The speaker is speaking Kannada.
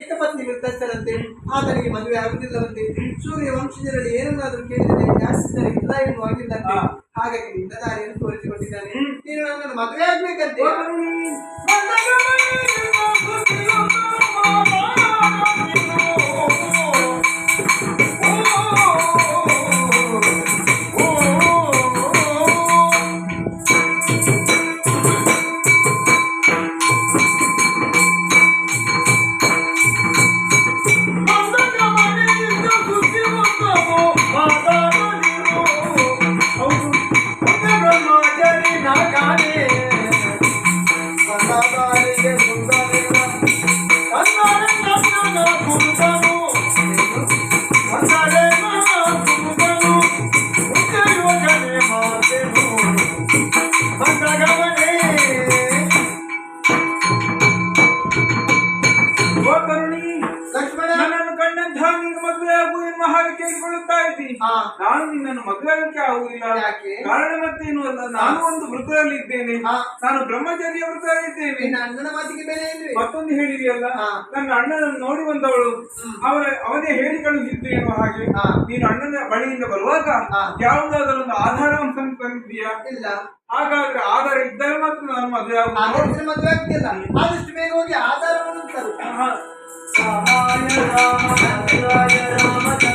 ಏಕಪತ್ನಿ ವೃದ್ಧಸ್ಥರಂತೆ ಆತನಿಗೆ ಮದುವೆ ಆಗುತ್ತಿಲ್ಲವಂತೆ. ಸೂರ್ಯ ವಂಶಜರಲ್ಲಿ ಏನನ್ನಾದರೂ ಕೇಳಿದರೆ ಜಾಸ್ತಿದ್ದಾರೆ ಇಲ್ಲ ಎನ್ನುವಾಗಿಲ್ಲಂತೆ. ಹಾಗಾಗಿ ನಿನ್ನ ದಾರಿಯನ್ನು ತೋರಿಸಿಕೊಟ್ಟಿದ್ದಾನೆ. ನೀನು ನನ್ನನ್ನು ಮದುವೆ ಆಗ್ಬೇಕಂತೆ. ನಾನು ನಿನ್ನನ್ನು ಮದುವೆ ಆಗಕ್ಕೆ ಆಗುವುದಿಲ್ಲ. ಕಾರಣ ಮತ್ತೇನು ಅಲ್ಲ, ನಾನು ಒಂದು ವೃತ್ತದಲ್ಲಿ ಇದ್ದೇನೆ. ನಾನು ಬ್ರಹ್ಮಚರ್ಯ ವೃತ್ತದಲ್ಲಿ ಇದ್ದೇನೆ. ಅಣ್ಣನ ಮಾತಿಗೆ ಬೆಲೆ ಇಲ್ವೇ? ಮತ್ತೊಂದು ಹೇಳಿದೆಯಲ್ಲ, ನನ್ನ ಅಣ್ಣನನ್ನು ನೋಡಿ ಬಂದವಳು ಅವನೇ ಹೇಳಿ ಕಳುಹಿದ್ದು ಎನ್ನುವ ಹಾಗೆ ನೀನು ಅಣ್ಣನ ಬಳಿಯಿಂದ ಬರುವಾಗ ಯಾವುದಾದ್ರೂ ಒಂದು ಆಧಾರವನ್ನು ತಂದಿದ್ದೀಯಾ? ಇಲ್ಲ. ಹಾಗಾದ್ರೆ ಆಧಾರ ಇದ್ದರೆ ಮಾತ್ರ ನಾನು ಮದುವೆ ಮದುವೆ ಆಗ್ತಿಲ್ಲ. ಆದಷ್ಟು ಬೇಗ ಹೋಗಿ ಆಧಾರವನ್ನು ತರು. ರಾಮ ರಾಮ